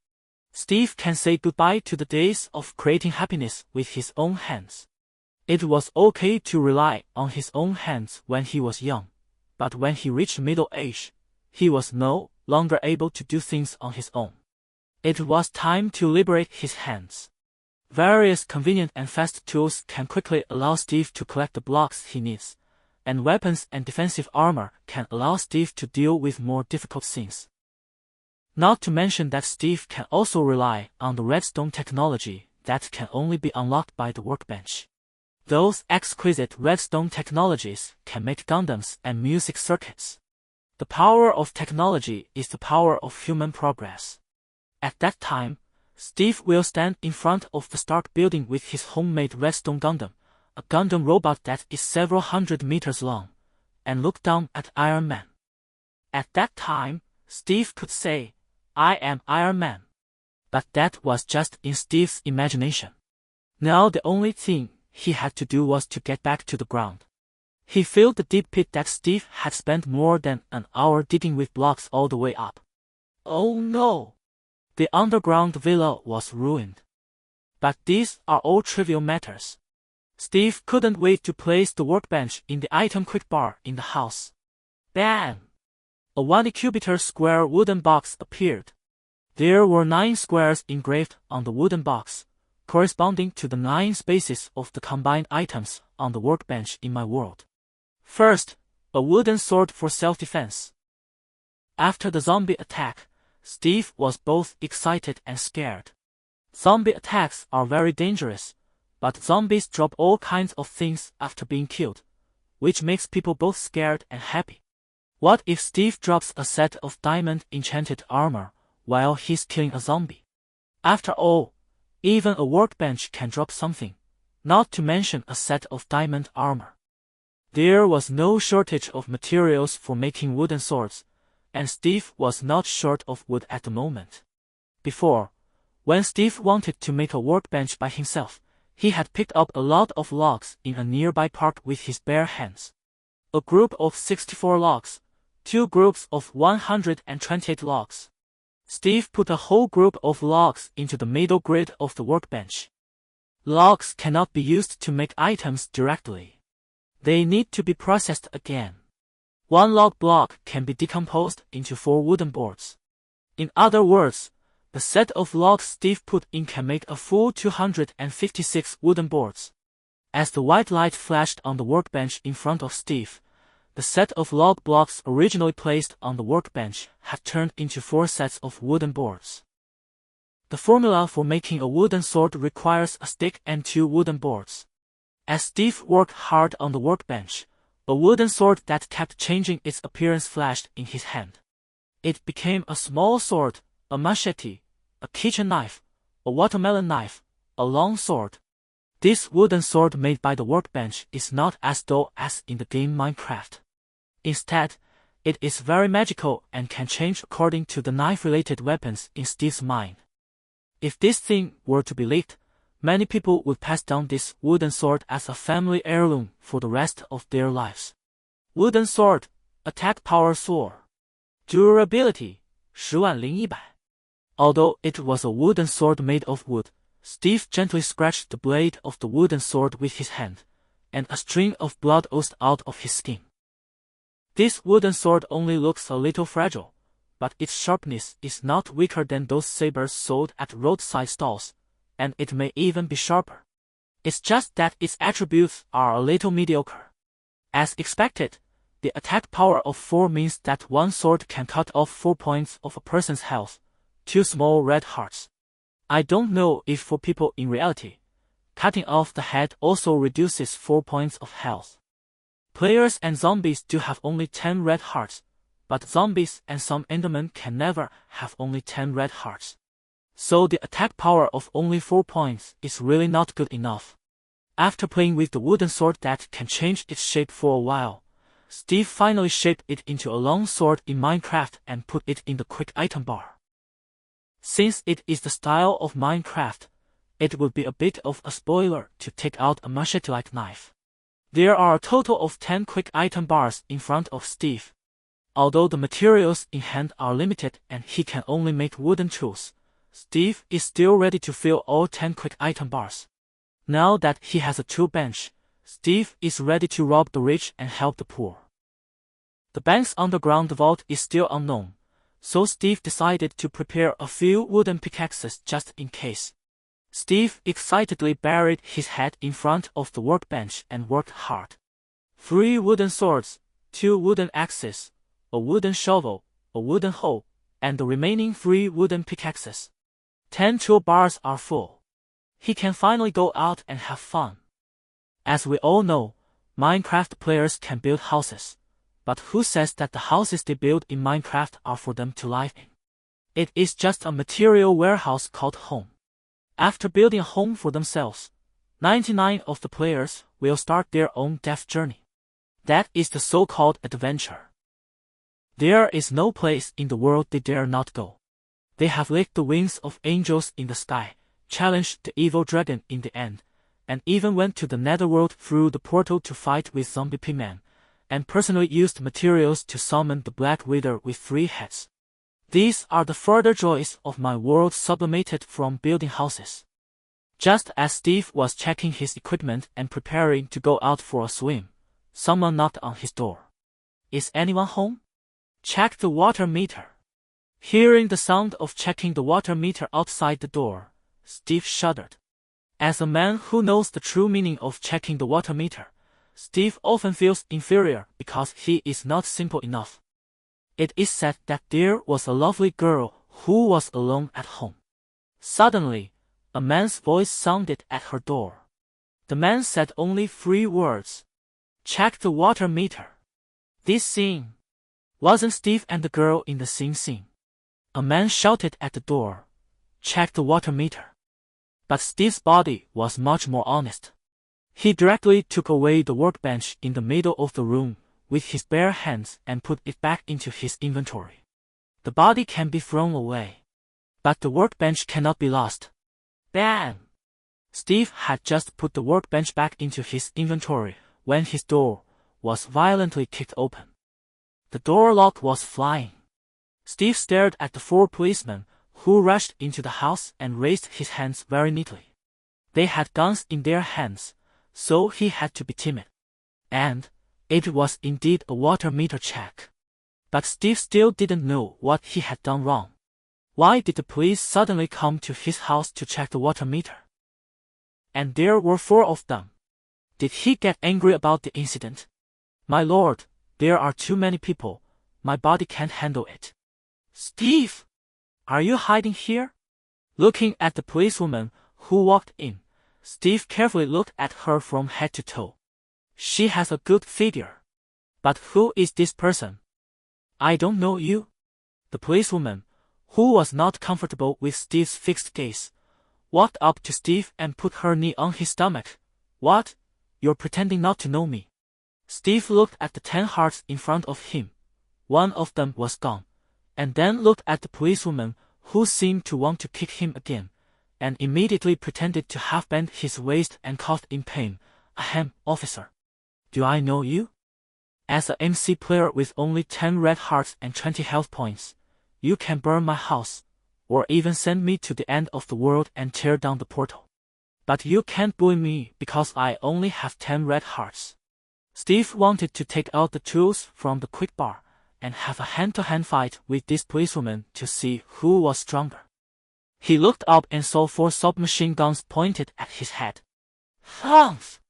Steve can say goodbye to the days of creating happiness with his own hands. It was okay to rely on his own hands when he was young, but when he reached middle age, he was no longer able to do things on his own. It was time to liberate his hands. Various convenient and fast tools can quickly allow Steve to collect the blocks he needs, and weapons and defensive armor can allow Steve to deal with more difficult things. Not to mention that Steve can also rely on the redstone technology that can only be unlocked by the workbench. Those exquisite redstone technologies can make Gundams and music circuits. The power of technology is the power of human progress. At that time, Steve will stand in front of the Stark building with his homemade redstone Gundam, a Gundam robot that is several hundred meters long, and look down at Iron Man. At that time, Steve could say, "I am Iron Man." But that was just in Steve's imagination. Now the only thing he had to do was to get back to the ground. He filled the deep pit that Steve had spent more than an hour digging with blocks all the way up. Oh no! The underground villa was ruined. But these are all trivial matters. Steve couldn't wait to place the workbench in the item quick bar in the house. Bam! A 1 square wooden box appeared. There were 9 squares engraved on the wooden box, corresponding to the 9 spaces of the combined items on the workbench in my world. First, a wooden sword for self-defense. After the zombie attack, Steve was both excited and scared. Zombie attacks are very dangerous, but zombies drop all kinds of things after being killed, which makes people both scared and happy. What if Steve drops a set of diamond enchanted armor while he's killing a zombie? After all, even a workbench can drop something, not to mention a set of diamond armor. There was no shortage of materials for making wooden swords, and Steve was not short of wood at the moment. Before, when Steve wanted to make a workbench by himself, he had picked up a lot of logs in a nearby park with his bare hands. A group of 64 logs, 2 groups of 128 logs. Steve put a whole group of logs into the middle grid of the workbench. Logs cannot be used to make items directly. They need to be processed again. 1 log block can be decomposed into 4 wooden boards. In other words, the set of logs Steve put in can make a full 256 wooden boards. As the white light flashed on the workbench in front of Steve, the set of log blocks originally placed on the workbench had turned into 4 sets of wooden boards. The formula for making a wooden sword requires a stick and 2 wooden boards. As Steve worked hard on the workbench, a wooden sword that kept changing its appearance flashed in his hand. It became a small sword, a machete, a kitchen knife, a watermelon knife, a long sword. This wooden sword made by the workbench is not as dull as in the game Minecraft. Instead, it is very magical and can change according to the knife-related weapons in Steve's mind. If this thing were to be leaked, many people would pass down this wooden sword as a family heirloom for the rest of their lives. Wooden sword, attack power soar. Durability, 10,100. Although it was a wooden sword made of wood, Steve gently scratched the blade of the wooden sword with his hand, and a stream of blood oozed out of his skin. This wooden sword only looks a little fragile, but its sharpness is not weaker than those sabers sold at roadside stalls, and it may even be sharper. It's just that its attributes are a little mediocre. As expected, the attack power of 4 means that one sword can cut off 4 points of a person's health, 2 small red hearts. I don't know if for people in reality, cutting off the head also reduces 4 points of health. Players and zombies do have only 10 red hearts, but zombies and some endermen can never have only 10 red hearts. So the attack power of only 4 points is really not good enough. After playing with the wooden sword that can change its shape for a while, Steve finally shaped it into a long sword in Minecraft and put it in the quick item bar. Since it is the style of Minecraft, it would be a bit of a spoiler to take out a machete-like knife. There are a total of 10 quick item bars in front of Steve. Although the materials in hand are limited and he can only make wooden tools, Steve is still ready to fill all 10 quick item bars. Now that he has a tool bench, Steve is ready to rob the rich and help the poor. The bank's underground vault is still unknown, so Steve decided to prepare a few wooden pickaxes just in case. Steve excitedly buried his head in front of the workbench and worked hard. 3 wooden swords, 2 wooden axes, a wooden shovel, a wooden hoe, and the remaining 3 wooden pickaxes. 10 tool bars are full. He can finally go out and have fun. As we all know, Minecraft players can build houses, but who says that the houses they build in Minecraft are for them to live in? It is just a material warehouse called home. After building a home for themselves, 99 of the players will start their own death journey. That is the so-called adventure. There is no place in the world they dare not go. They have licked the wings of angels in the sky, challenged the evil dragon in the end, and even went to the netherworld through the portal to fight with zombie pigmen, and personally used materials to summon the Black Wither with 3 heads. These are the further joys of my world sublimated from building houses. Just as Steve was checking his equipment and preparing to go out for a swim, someone knocked on his door. Is anyone home? Check the water meter. Hearing the sound of checking the water meter outside the door, Steve shuddered. As a man who knows the true meaning of checking the water meter, Steve often feels inferior because he is not simple enough. It is said that there was a lovely girl who was alone at home. Suddenly, a man's voice sounded at her door. The man said only 3 words. Check the water meter. This scene wasn't Steve and the girl in the same scene. A man shouted at the door, check the water meter. But Steve's body was much more honest. He directly took away the workbench in the middle of the room with his bare hands and put it back into his inventory. The body can be thrown away, but the workbench cannot be lost. Bam! Steve had just put the workbench back into his inventory when his door was violently kicked open. The door lock was flying. Steve stared at the 4 policemen who rushed into the house and raised his hands very neatly. They had guns in their hands, so he had to be timid. And it was indeed a water meter check. But Steve still didn't know what he had done wrong. Why did the police suddenly come to his house to check the water meter? And there were 4 of them. Did he get angry about the incident? My lord, there are too many people. My body can't handle it. Steve! Are you hiding here? Looking at the policewoman who walked in, Steve carefully looked at her from head to toe. She has a good figure. But who is this person? I don't know you. The policewoman, who was not comfortable with Steve's fixed gaze, walked up to Steve and put her knee on his stomach. What? You're pretending not to know me. Steve looked at the 10 hearts in front of him. 1 of them was gone, and then looked at the policewoman who seemed to want to kick him again, and immediately pretended to have bent his waist and coughed in pain. Ahem, officer. Do I know you? As a MC player with only 10 red hearts and 20 health points, you can burn my house, or even send me to the end of the world and tear down the portal. But you can't bully me because I only have 10 red hearts. Steve wanted to take out the tools from the quick bar and have a hand-to-hand fight with this policewoman to see who was stronger. He looked up and saw 4 submachine guns pointed at his head. Humph!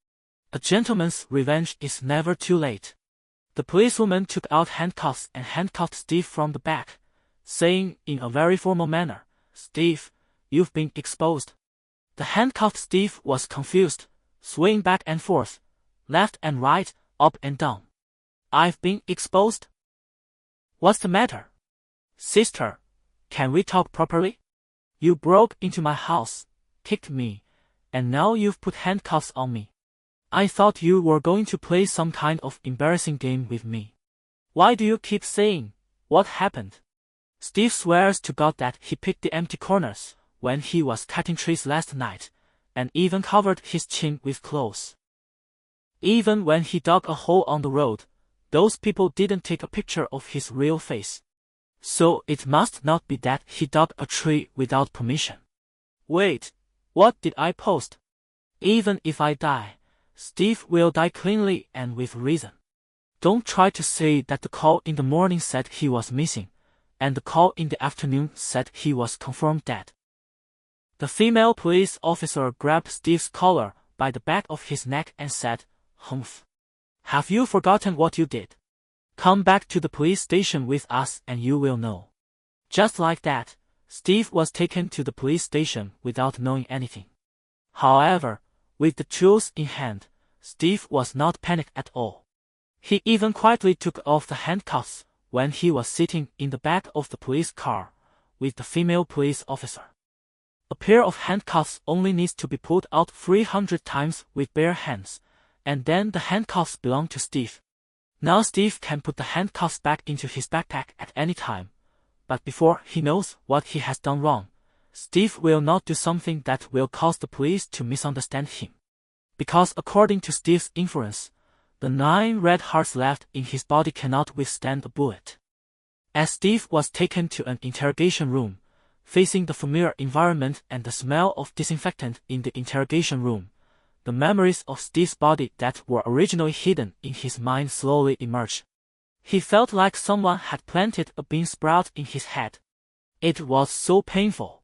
A gentleman's revenge is never too late. The policewoman took out handcuffs and handcuffed Steve from the back, saying in a very formal manner, Steve, you've been exposed. The handcuffed Steve was confused, swaying back and forth, left and right, up and down. I've been exposed? What's the matter? Sister, can we talk properly? You broke into my house, kicked me, and now you've put handcuffs on me. I thought you were going to play some kind of embarrassing game with me. Why do you keep saying, what happened? Steve swears to God that he picked the empty corners when he was cutting trees last night, and even covered his chin with clothes. Even when he dug a hole on the road, those people didn't take a picture of his real face. So it must not be that he dug a tree without permission. Wait, what did I post? Even if I die, Steve will die cleanly and with reason. Don't try to say that the call in the morning said he was missing, and the call in the afternoon said he was confirmed dead. The female police officer grabbed Steve's collar by the back of his neck and said, Humph. Have you forgotten what you did? Come back to the police station with us and you will know. Just like that, Steve was taken to the police station without knowing anything. However, with the tools in hand, Steve was not panicked at all. He even quietly took off the handcuffs when he was sitting in the back of the police car with the female police officer. A pair of handcuffs only needs to be pulled out 300 times with bare hands, and then the handcuffs belong to Steve. Now Steve can put the handcuffs back into his backpack at any time, but before he knows what he has done wrong, Steve will not do something that will cause the police to misunderstand him. Because according to Steve's inference, the 9 red hearts left in his body cannot withstand a bullet. As Steve was taken to an interrogation room, facing the familiar environment and the smell of disinfectant in the interrogation room, the memories of Steve's body that were originally hidden in his mind slowly emerged. He felt like someone had planted a bean sprout in his head. It was so painful.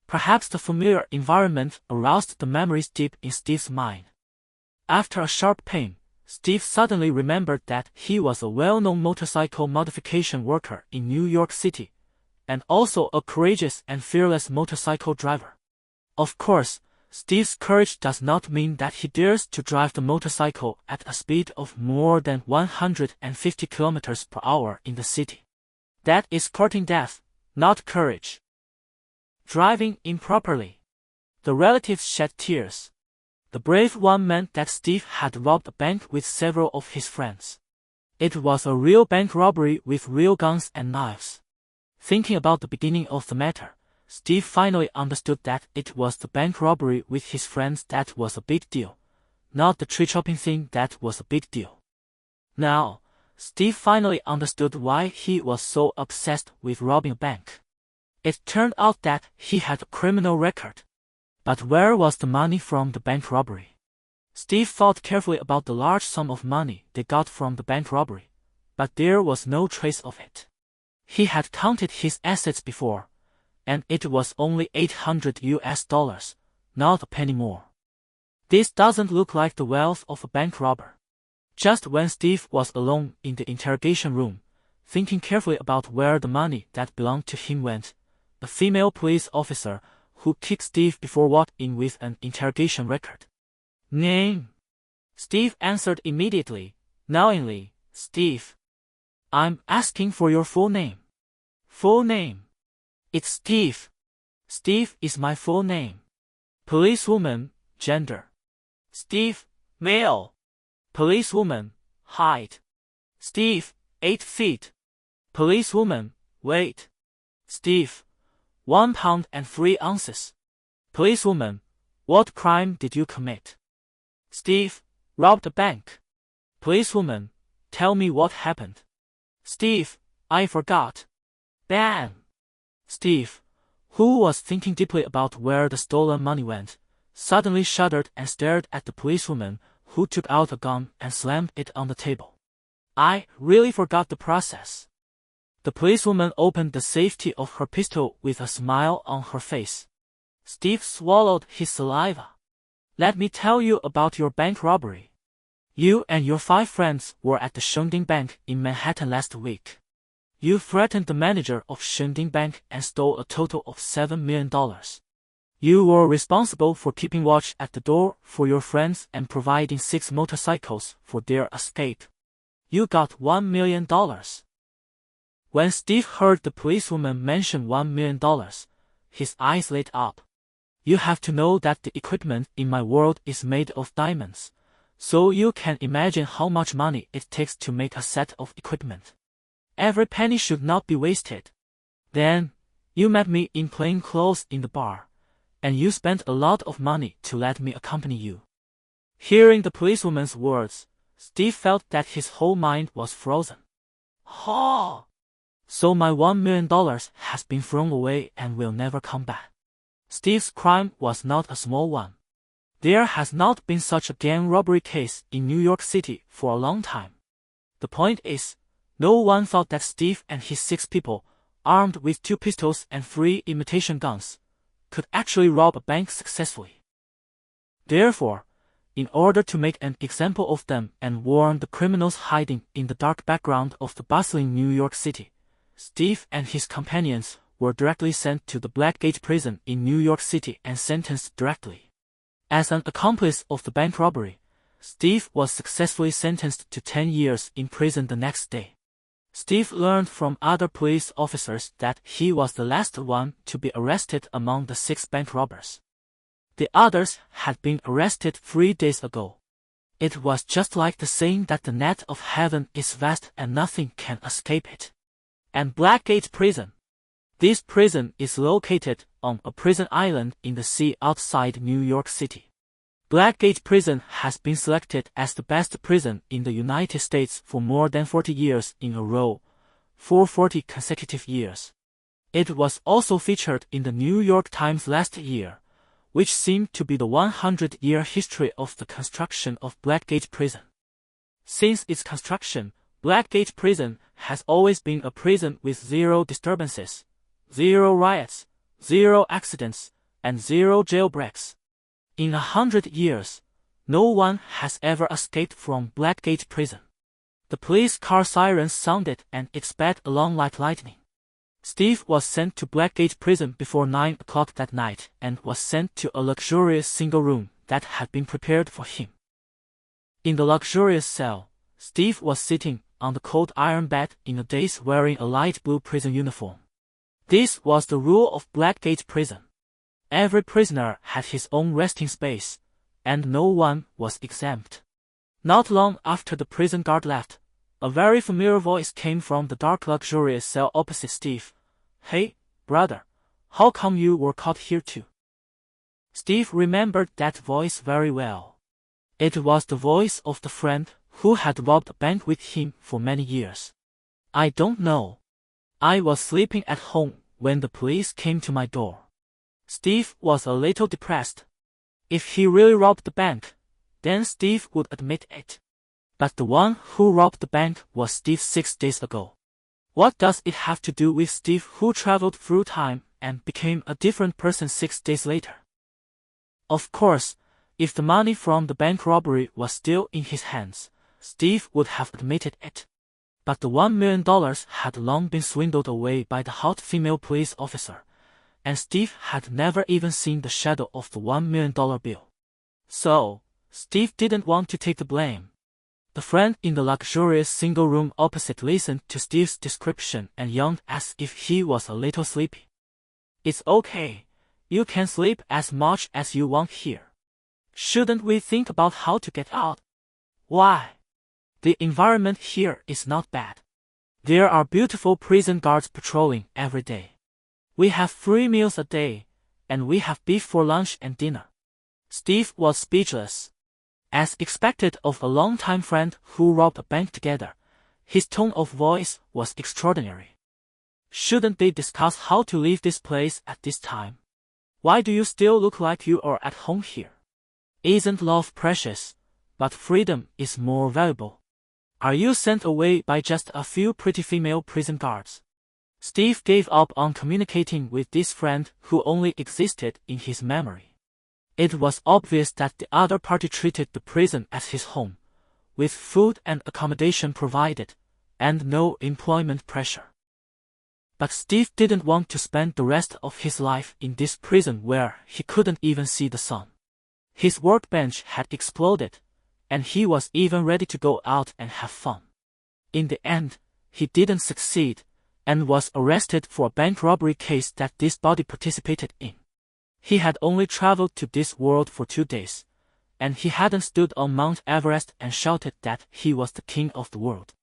Perhaps the familiar environment aroused the memories deep in Steve's mind. After a sharp pain, Steve suddenly remembered that he was a well-known motorcycle modification worker in New York City, and also a courageous and fearless motorcycle driver. Of course, Steve's courage does not mean that he dares to drive the motorcycle at a speed of more than 150 kilometers per hour in the city. That is courting death, not courage. Driving improperly. The relatives shed tears. The brave one meant that Steve had robbed a bank with several of his friends. It was a real bank robbery with real guns and knives. Thinking about the beginning of the matter, Steve finally understood that it was the bank robbery with his friends that was a big deal, not the tree chopping thing that was a big deal. Now, Steve finally understood why he was so obsessed with robbing a bank. It turned out that he had a criminal record. But where was the money from the bank robbery? Steve thought carefully about the large sum of money they got from the bank robbery, but there was no trace of it. He had counted his assets before, and it was only $800, not a penny more. This doesn't look like the wealth of a bank robber. Just when Steve was alone in the interrogation room, thinking carefully about where the money that belonged to him went, a female police officer who kicked Steve before walked in with an interrogation record. Name? Steve answered immediately, knowingly, Steve. I'm asking for your full name. Full name. It's Steve. Steve is my full name. Policewoman, gender. Steve, male. Policewoman, height. Steve, 8 feet. Policewoman, weight. Steve, 1 pound and 3 ounces. Policewoman, what crime did you commit? Steve, robbed a bank. Policewoman, tell me what happened. Steve, I forgot. Bam! Steve, who was thinking deeply about where the stolen money went, suddenly shuddered and stared at the policewoman who took out a gun and slammed it on the table. I really forgot the process. The policewoman opened the safety of her pistol with a smile on her face. Steve swallowed his saliva. Let me tell you about your bank robbery. You and your 5 friends were at the Shunding Bank in Manhattan last week. You threatened the manager of Shunding Bank and stole a total of $7 million. You were responsible for keeping watch at the door for your friends and providing 6 motorcycles for their escape. You got $1 million. When Steve heard the policewoman mention $1 million, his eyes lit up. You have to know that the equipment in my world is made of diamonds, so you can imagine how much money it takes to make a set of equipment. Every penny should not be wasted. Then, you met me in plain clothes in the bar, and you spent a lot of money to let me accompany you. Hearing the policewoman's words, Steve felt that his whole mind was frozen. Ha! So my $1 million has been thrown away and will never come back. Steve's crime was not a small one. There has not been such a gang robbery case in New York City for a long time. The point is, no one thought that Steve and his 6 people, armed with 2 pistols and 3 imitation guns, could actually rob a bank successfully. Therefore, in order to make an example of them and warn the criminals hiding in the dark background of the bustling New York City, Steve and his companions were directly sent to the Blackgate prison in New York City and sentenced directly. As an accomplice of the bank robbery, Steve was successfully sentenced to 10 years in prison the next day. Steve learned from other police officers that he was the last one to be arrested among the 6 bank robbers. The others had been arrested 3 days ago. It was just like the saying that the net of heaven is vast and nothing can escape it. And Blackgate Prison. This prison is located on a prison island in the sea outside New York City. Blackgate Prison has been selected as the best prison in the United States for more than 40 years in a row, for 40 consecutive years. It was also featured in the New York Times last year, which seemed to be the 100-year history of the construction of Blackgate Prison. Since its construction, Blackgate Prison has always been a prison with 0 disturbances, 0 riots, 0 accidents, and 0 jailbreaks. In 100 years, no one has ever escaped from Blackgate Prison. The police car sirens sounded and it sped along like lightning. Steve was sent to Blackgate Prison before 9 o'clock that night and was sent to a luxurious single room that had been prepared for him. In the luxurious cell, Steve was sitting on the cold iron bed in a daze wearing a light blue prison uniform. This was the rule of Blackgate Prison. Every prisoner had his own resting space, and no one was exempt. Not long after the prison guard left, a very familiar voice came from the dark luxurious cell opposite Steve. "Hey, brother, how come you were caught here too?" Steve remembered that voice very well. It was the voice of the friend who had robbed a bank with him for many years. "I don't know. I was sleeping at home when the police came to my door." Steve was a little depressed. If he really robbed the bank, then Steve would admit it. But the one who robbed the bank was Steve 6 days ago. What does it have to do with Steve who traveled through time and became a different person 6 days later? Of course, if the money from the bank robbery was still in his hands, Steve would have admitted it. But the $1 million had long been swindled away by the hot female police officer, and Steve had never even seen the shadow of the $1 million bill. So, Steve didn't want to take the blame. The friend in the luxurious single room opposite listened to Steve's description and yawned as if he was a little sleepy. "It's okay. You can sleep as much as you want here. Shouldn't we think about how to get out?" "Why? The environment here is not bad. There are beautiful prison guards patrolling every day. We have 3 meals a day, and we have beef for lunch and dinner." Steve was speechless. As expected of a longtime friend who robbed a bank together, his tone of voice was extraordinary. "Shouldn't they discuss how to leave this place at this time? Why do you still look like you are at home here? Isn't love precious, but freedom is more valuable? Are you sent away by just a few pretty female prison guards?" Steve gave up on communicating with this friend who only existed in his memory. It was obvious that the other party treated the prison as his home, with food and accommodation provided, and no employment pressure. But Steve didn't want to spend the rest of his life in this prison where he couldn't even see the sun. His workbench had exploded, and he was even ready to go out and have fun. In the end, he didn't succeed, and was arrested for a bank robbery case that this body participated in. He had only traveled to this world for 2 days, and he hadn't stood on Mount Everest and shouted that he was the king of the world.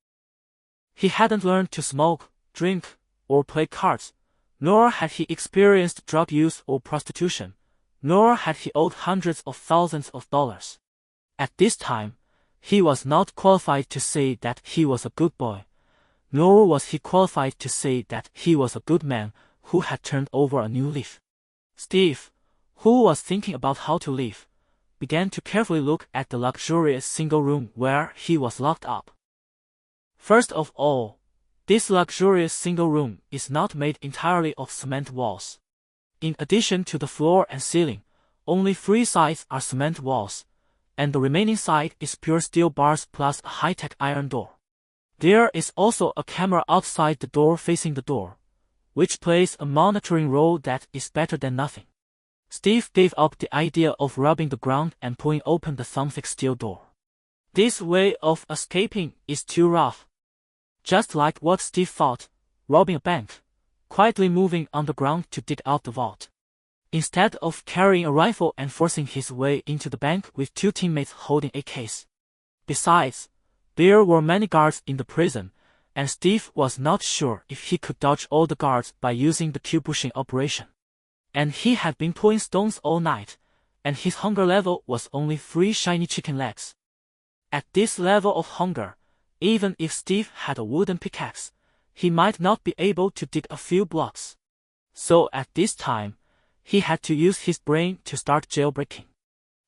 He hadn't learned to smoke, drink, or play cards, nor had he experienced drug use or prostitution, nor had he owed hundreds of thousands of dollars. At this time, he was not qualified to say that he was a good boy, nor was he qualified to say that he was a good man who had turned over a new leaf. Steve, who was thinking about how to leave, began to carefully look at the luxurious single room where he was locked up. First of all, this luxurious single room is not made entirely of cement walls. In addition to the floor and ceiling, only 3 sides are cement walls, and the remaining side is pure steel bars plus a high-tech iron door. There is also a camera outside the door facing the door, which plays a monitoring role that is better than nothing. Steve gave up the idea of rubbing the ground and pulling open the thumbstick steel door. This way of escaping is too rough. Just like what Steve thought, robbing a bank, quietly moving on the ground to dig out the vault. Instead of carrying a rifle and forcing his way into the bank with 2 teammates holding AKs. Besides, there were many guards in the prison, and Steve was not sure if he could dodge all the guards by using the cube-pushing operation. And he had been pulling stones all night, and his hunger level was only 3 shiny chicken legs. At this level of hunger, even if Steve had a wooden pickaxe, he might not be able to dig a few blocks. So at this time, he had to use his brain to start jailbreaking.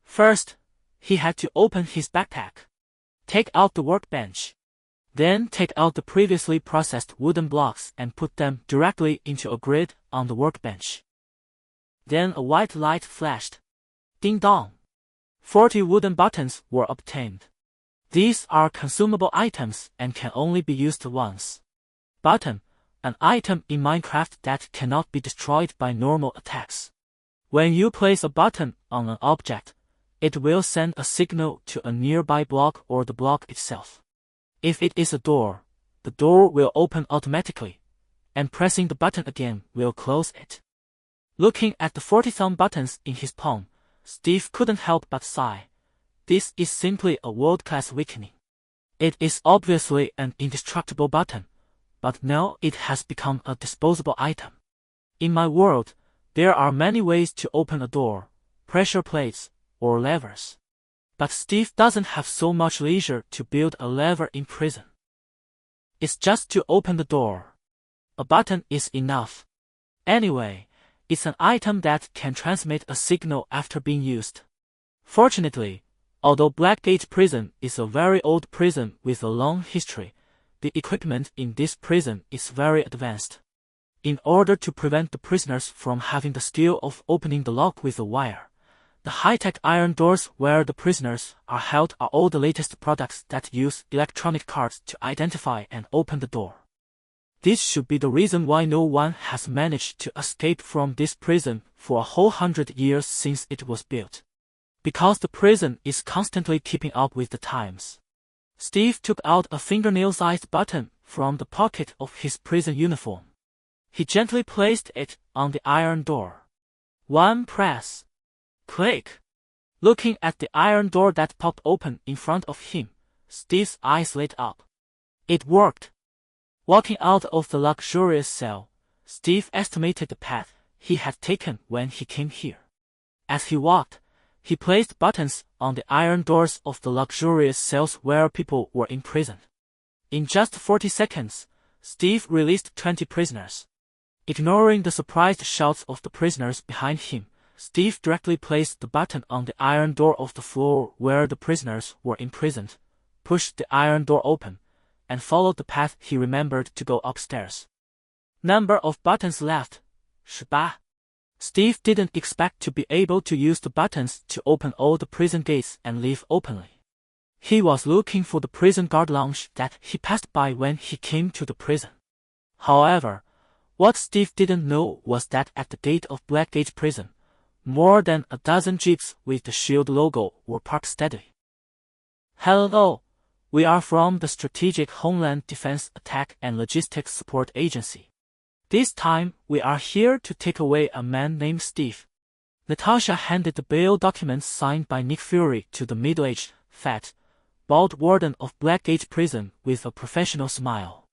First, he had to open his backpack, take out the workbench, then take out the previously processed wooden blocks and put them directly into a grid on the workbench. Then a white light flashed. Ding dong! 40 wooden buttons were obtained. These are consumable items and can only be used once. Button, an item in Minecraft that cannot be destroyed by normal attacks. When you place a button on an object, it will send a signal to a nearby block or the block itself. If it is a door, the door will open automatically, and pressing the button again will close it. Looking at the 40 thumb buttons in his palm, Steve couldn't help but sigh. This is simply a world-class weakening. It is obviously an indestructible button, but now it has become a disposable item. In my world, there are many ways to open a door, pressure plates, or levers. But Steve doesn't have so much leisure to build a lever in prison. It's just to open the door. A button is enough. Anyway, it's an item that can transmit a signal after being used. Fortunately, although Blackgate Prison is a very old prison with a long history, the equipment in this prison is very advanced. In order to prevent the prisoners from having the skill of opening the lock with a wire, the high-tech iron doors where the prisoners are held are all the latest products that use electronic cards to identify and open the door. This should be the reason why no one has managed to escape from this prison for a whole 100 years since it was built. Because the prison is constantly keeping up with the times. Steve took out a fingernail-sized button from the pocket of his prison uniform. He gently placed it on the iron door. One press. Click. Looking at the iron door that popped open in front of him, Steve's eyes lit up. It worked. Walking out of the luxurious cell, Steve estimated the path he had taken when he came here. As he walked, he placed buttons on the iron doors of the luxurious cells where people were imprisoned. In just 40 seconds, Steve released 20 prisoners. Ignoring the surprised shouts of the prisoners behind him, Steve directly placed the button on the iron door of the floor where the prisoners were imprisoned, pushed the iron door open, and followed the path he remembered to go upstairs. Number of buttons left, 18. Steve didn't expect to be able to use the buttons to open all the prison gates and leave openly. He was looking for the prison guard lounge that he passed by when he came to the prison. However, what Steve didn't know was that at the gate of Blackgate Prison, more than a dozen jeeps with the SHIELD logo were parked steadily. Hello, we are from the Strategic Homeland Defense Attack and Logistics Support Agency. This time, we are here to take away a man named Steve. Natasha handed the bail documents signed by Nick Fury to the middle-aged, fat, bald warden of Blackgate Prison with a professional smile.